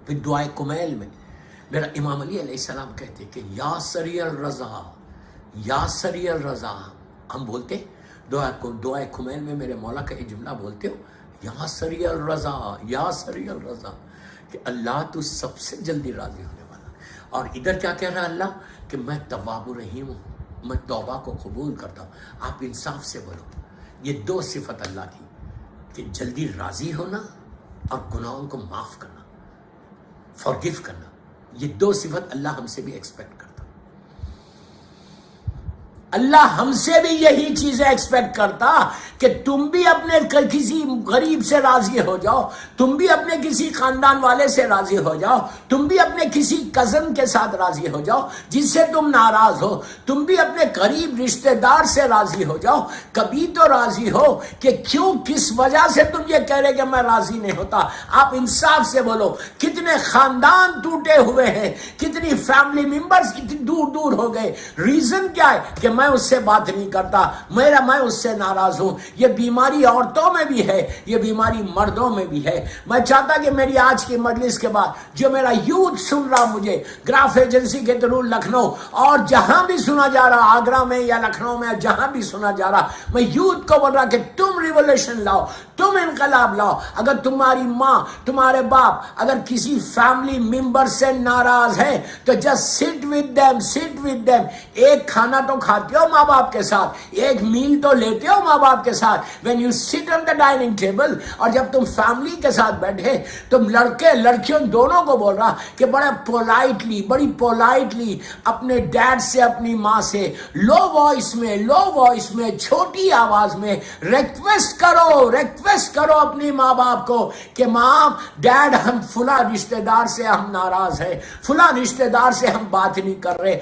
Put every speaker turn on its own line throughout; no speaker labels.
پھر دعائے کمیل میں میرا امام علی علیہ السلام کہتے کہ یا سری الرضا، یا سری الرضا. ہم بولتے دعائے کمیل میں میرے مولا کا یہ جملہ بولتے ہو، یا سری الرضا، یا سری الرضا، کہ اللہ تو سب سے جلدی راضی ہونے والا. اور ادھر کیا کہہ رہا اللہ کہ میں تواب الرحیم ہوں، میں توبہ کو قبول کرتا ہوں. آپ انصاف سے بولو. یہ دو صفت اللہ کی کہ جلدی راضی ہونا اور گناہوں کو معاف کرنا، فارگیو کرنا. یہ دو صفت اللہ ہم سے بھی ایکسپیکٹ کرتا. اللہ ہم سے بھی یہی چیزیں ایکسپیکٹ کرتا کہ تم بھی اپنے کسی غریب سے راضی ہو جاؤ، تم بھی اپنے کسی خاندان والے سے راضی ہو جاؤ، تم بھی اپنے کسی کزن کے ساتھ راضی ہو جاؤ جس سے تم ناراض ہو، تم بھی اپنے قریب رشتہ دار سے راضی ہو جاؤ. کبھی تو راضی ہو کہ کیوں، کس وجہ سے تم یہ کہہ رہے کہ میں راضی نہیں ہوتا. آپ انصاف سے بولو. کتنے خاندان ٹوٹے ہوئے ہیں، کتنی فیملی ممبرز دور دور ہو گئے. ریزن کیا ہے کہ میں اس سے بات نہیں کرتا، میں اس سے ناراض ہوں. یہ بیماری عورتوں میں بھی ہے، یہ بیماری مردوں میں بھی ہے. میں چاہتا کہ میری آج کی مجلس کے بعد جو میرا یوتھ سن رہا مجھے گراف ایجنسی کے تھرو لکھنؤ اور جہاں بھی سنا جا رہا، آگرہ میں یا لکھنؤ میں جہاں بھی سنا جا رہا، میں یوتھ کو بول رہا کہ تم ریولیوشن لاؤ، تم انقلاب لاؤ. اگر تمہاری ماں، تمہارے باپ اگر کسی فیملی ممبر سے ناراض ہے تو just sit with them, sit with them. ایک کھانا تو کھاتے ہو ماں باپ کے ساتھ، ایک میل تو لیتے ہو ماں باپ کے ساتھ. when you sit on the dining table، اور جب تم فیملی کے ساتھ بیٹھے تم لڑکے لڑکیوں دونوں کو بول رہا کہ بڑی پولائٹلی اپنے ڈیڈ سے، اپنی ماں سے لو وائس میں چھوٹی آواز میں ریکویسٹ کرو اپنی ماں باپ کو کہ ماں، ڈیڈ، ہم فلاں رشتہ دار سے ہم ناراض ہیں، فلاں رشتہ دار سے ہم بات نہیں کر رہے،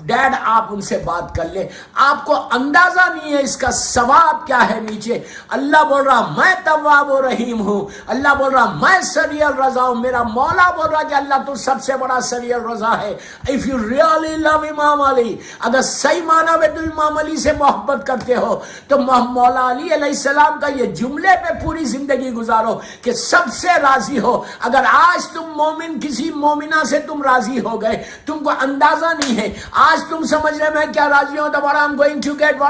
ڈیڈ آپ ان سے بات کر لیں. آپ کو اندازہ نہیں ہے اس کا ثواب کیا ہے نیچے. اللہ بول رہا میں تواب و رحیم ہوں، اللہ بول رہا میں سری الرضا ہوں. میرا مولا بول رہا کہ اللہ تو سب سے بڑا سری الرضا ہے. If you really love امام علی، اگر صحیح معنی میں تم امام علی سے محبت کرتے ہو تو مولا علی علیہ السلام کا یہ جملے پہ پوری زندگی گزارو کہ سب سے راضی ہو. اگر آج تم مومن کسی مومنہ سے تم راضی ہو گئے، تم کو اندازہ نہیں ہے. آج تم سمجھ رہے میں کیا راضی ہوں، what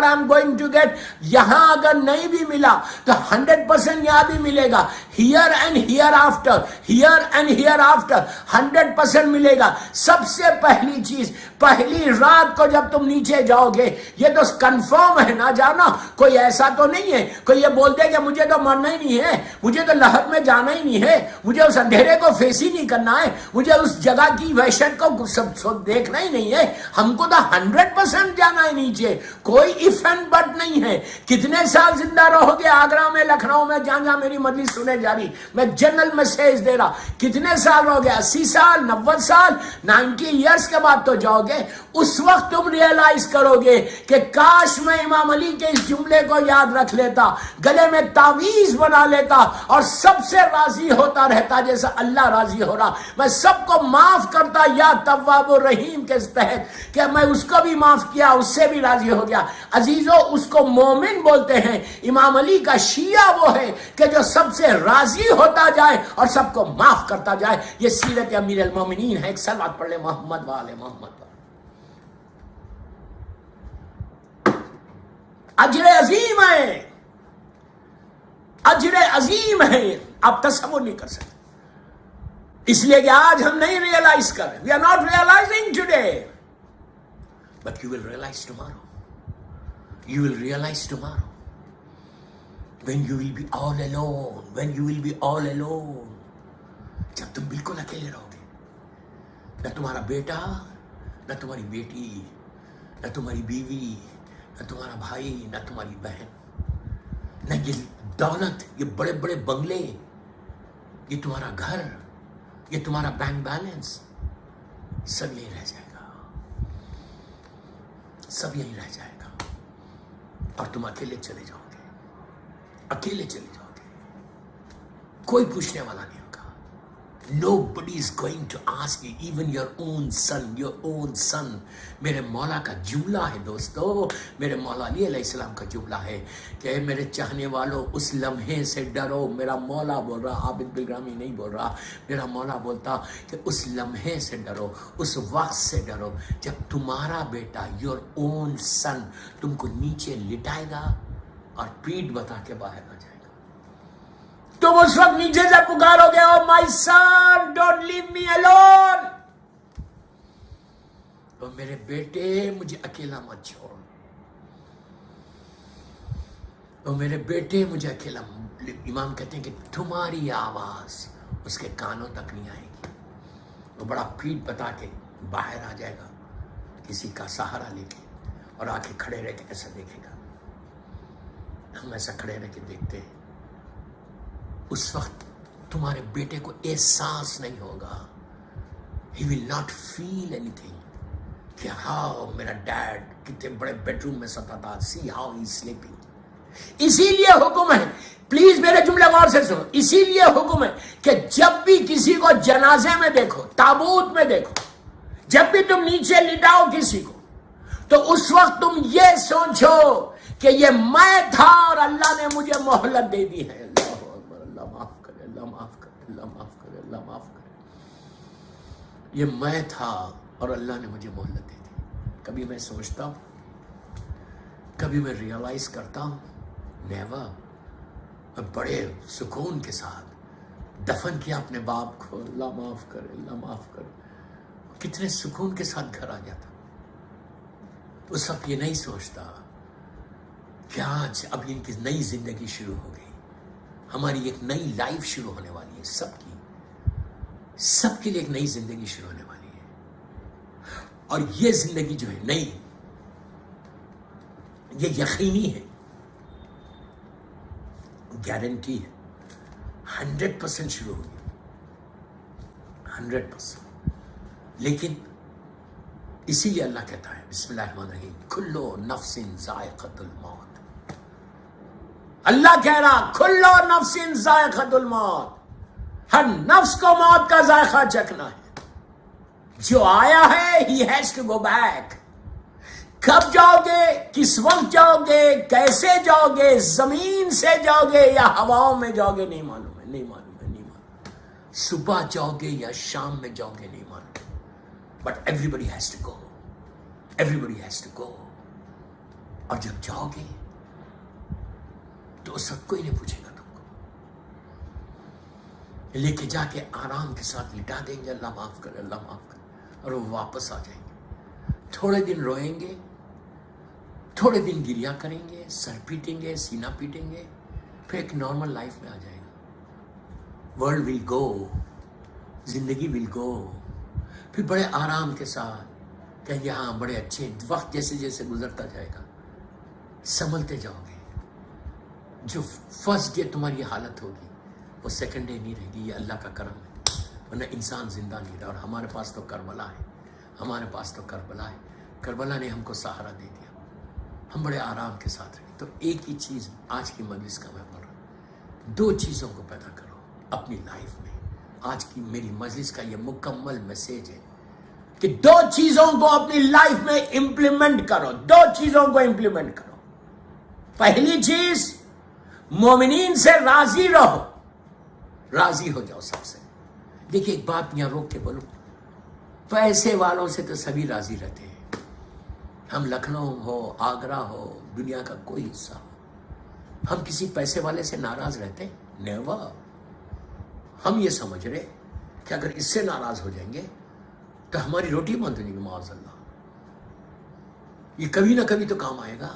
I'm going to get. یہاں اگر نہیں بھی ملا تو 100% یہاں بھی ملے گا. here and hereafter 100% ملے گا. سب سے پہلی چیز، پہلی رات کو جب تم نیچے جاؤ گے، یہ تو کنفرم ہے نہ جانا. کوئی ایسا تو نہیں ہے کوئی یہ بولتے کہ مجھے تو مرنا ہی نہیں ہے، مجھے تو لہر میں جانا ہی نہیں ہے، مجھے اس اندھیرے کو فیس ہی نہیں کرنا ہے، مجھے اس جگہ کی وحشت کو سب دیکھنا ہی نہیں ہے. ہم کو تو 100% جانا ہے نیچے. کوئی اف اینڈ بٹ نہیں ہے. کتنے سال زندہ رہو گے آگرہ میں، لکھنؤ میں، جہاں میری مجلس سنے جا رہی، میں جنرل میسیج دے رہا. کتنے سال رہو گے؟ 80 سال، 90 سال، 90 ایئرس کے بعد تو جاؤ گے. اس وقت تم ریئلائز کرو گے کہ کاش میں امام علی کے اس جملے کو یاد رکھ لیتا، گلے میں تعویذ بنا لیتا اور سب سے راضی ہوتا رہتا جیسا اللہ راضی ہو رہا. میں سب کو معاف کرتا یا تواب الرحیم کے تحت کہ میں اس کو بھی معاف کیا، اس سے بھی راضی ہو گیا. عزیزو، اس کو مومن بولتے ہیں. امام علی کا شیعہ وہ ہے کہ جو سب سے راضی ہوتا جائے اور سب کو معاف کرتا جائے. یہ سیرت امیر المومنین ہے. ایک صلوات پڑھ لے محمد وآل محمد. اجر عظیم ہے، اجر عظیم ہے، آپ تصور نہیں کر سکتے. اس لیے کہ آج ہم نہیں ریئلائز کر رہے. We are not realizing today. But you will realize tomorrow. You will realize tomorrow. When you will be all alone. When you will be all alone. جب تم بالکل اکیلے رہو گے. نہ تمہارا بیٹا، نہ تمہاری بیٹی، نہ تمہاری بیوی، نہ تمہارا بھائی، نہ تمہاری بہن، نہ یہ دولت، یہ بڑے بڑے بنگلے، یہ تمہارا گھر، یہ تمہارا بینک بیلنس، سب یہی رہ جائے گا. سب یہی رہ جائے گا اور تم اکیلے چلے جاؤ گے. اکیلے چلے جاؤ گے. کوئی پوچھنے والا نہیں ہوگا. Nobody is going to ask you, even your own son. میرے مولا کا جملہ ہے دوستو, میرے مولا علی علیہ السلام کا جملہ ہے کہ میرے چاہنے والوں اس لمحے سے ڈرو. میرا مولا بول رہا, عابد بالگرامی نہیں بول رہا, میرا مولا بولتا کہ اس لمحے سے ڈرو, اس وقت سے ڈرو جب تمہارا بیٹا, your own son, تم کو نیچے لٹائے گا اور پیٹ بتا کے باہر آ جائے گا. تم اس وقت نیچے سے پکارو گے, او مائی سن ڈونٹ لیو می الون, تو میرے بیٹے مجھے اکیلا مت چھوڑ, تو میرے بیٹے مجھے اکیلا. امام کہتے ہیں کہ تمہاری آواز اس کے کانوں تک نہیں آئے گی, وہ بڑا پیٹ بتا کے باہر آ جائے گا کسی کا سہارا لے کے, اور آ کے کھڑے رہ کے ایسا دیکھے گا. ہم ایسا کھڑے رہ کے دیکھتے ہیں. اس وقت تمہارے بیٹے کو احساس نہیں ہوگا, he will not feel anything, کہ ہاؤ میرا ڈیڈ کتنے بڑے بیڈ روم میں سوتا تھا, see how he is sleeping. اسی لیے حکم ہے, پلیز میرے جملے غور سے سنو, اسی لیے حکم ہے کہ جب بھی کسی کو جنازے میں دیکھو, تابوت میں دیکھو, جب بھی تم نیچے لٹاؤ کسی کو, تو اس وقت تم یہ سوچو کہ یہ میں تھا اور اللہ نے مجھے مہلت دے دی ہے. اللہ معاف کرے, اللہ معاف کرے, اللہ معاف کرے, اللہ معاف کرے. یہ میں تھا اور اللہ نے مجھے مہلت دے دی. کبھی میں سوچتا ہوں, کبھی میں ریئلائز کرتا ہوں, نیور. میں بڑے سکون کے ساتھ دفن کیا اپنے باپ کو, اللہ معاف کرے, اللہ معاف کرے. کتنے سکون کے ساتھ گھر آ جاتا. اس وقت یہ نہیں سوچتا کہ آج اب ان کی نئی زندگی شروع ہو گئی, ہماری ایک نئی لائف شروع ہونے والی ہے. سب کے لیے ایک نئی زندگی شروع ہونے والی ہے, اور یہ زندگی جو ہے نئی, یہ یقینی ہے, گارنٹی ہے, 100% شروع ہوگی, 100%. لیکن اسی لیے اللہ کہتا ہے بسم اللہ الرحمن الرحیم, کلو نفس ذائقۃ الموت. اللہ کہہ رہا کلو نفس ذائقۃ الموت, ہر نفس کو موت کا ذائقہ چکھنا ہے. جو آیا ہے he has to go back. کب جاؤ گے, کس وقت جاؤ گے, کیسے جاؤ گے, زمین سے جاؤ گے یا ہواؤں میں جاؤ گے, نہیں معلوم ہے, نہیں معلوم ہے, نہیں معلوم. صبح جاؤ گے یا شام میں جاؤ گے, نہیں معلوم. But everybody has to go, everybody has to go. اور جب جاؤ گے تو سب کوئی نہیں پوچھے گا تم کو, لے کے جا کے آرام کے ساتھ لٹا دیں گے, اللہ معاف کرے, اللہ معاف کرے, اور وہ واپس آ جائیں گے. تھوڑے دن روئیں گے, تھوڑے دن گریا کریں گے, سر پیٹیں گے, سینہ پیٹیں گے, پھر ایک نارمل لائف میں آ جائے گا. ورلڈ ول گو, زندگی ول گو. پھر بڑے آرام کے ساتھ کہیں گے ہاں بڑے اچھے. وقت جیسے جیسے گزرتا جائے گا سنبھلتے جاؤ گے. جو فرسٹ ڈے تمہاری حالت ہوگی وہ سیکنڈ ڈے نہیں رہے گی. یہ اللہ کا کرم ہے, ورنہ انسان زندہ نہیں رہا. اور ہمارے پاس تو کربلا ہے, ہمارے پاس تو کربلا ہے. کربلا نے ہم کو سہارا دے دیا, ہم بڑے آرام کے ساتھ رہے. تو ایک ہی چیز آج کی مجلس کا میں بول رہا ہوں, 2 چیزوں کو پیدا کرو اپنی لائف میں. آج کی میری مجلس کا یہ مکمل میسیج ہے کہ 2 چیزوں کو اپنی لائف میں امپلیمنٹ کرو. 2 چیزوں کو امپلیمنٹ کرو. پہلی چیز, مومنین سے راضی رہو, راضی ہو جاؤ سب سے. دیکھیے ایک بات یہاں روک کے بولوں, پیسے والوں سے تو سبھی راضی رہتے ہیں. ہم لکھنؤ ہو, آگرہ ہو, دنیا کا کوئی حصہ ہو, ہم کسی پیسے والے سے ناراض رہتے ہیں؟ نیور. ہم یہ سمجھ رہے کہ اگر اس سے ناراض ہو جائیں گے تو ہماری روٹی بند ہو جائے گی, معاذ اللہ. یہ کبھی نہ کبھی تو کام آئے گا.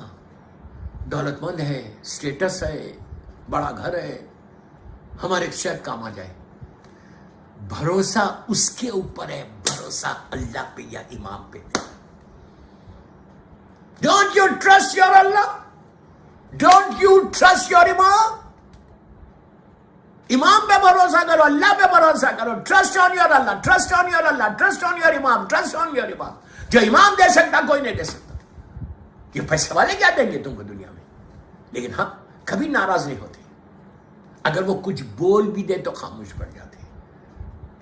دولت مند ہے, سٹیٹس ہے, بڑا گھر ہے, ہمارے شاید کام آ جائے. بھروسہ اس کے اوپر ہے, بھروسہ اللہ پہ یا امام پہ. Don't you trust your Allah, don't you trust your امام. امام پہ بھروسہ کرو, اللہ پہ بھروسہ کرو. Trust on your Allah, trust on your Allah, trust on your امام, ٹرسٹ آن یور امام. جو امام دے سکتا کوئی نہیں دے سکتا. یہ پیسے والے کیا دیں گے تم کو دنیا میں؟ لیکن ہاں کبھی ناراض نہیں ہوتے. اگر وہ کچھ بول بھی دے تو خاموش پڑ جاتے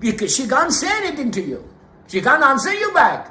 she can't say anything to you, she can't answer you back।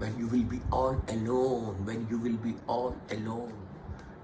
when you will be all alone, when you will be all alone,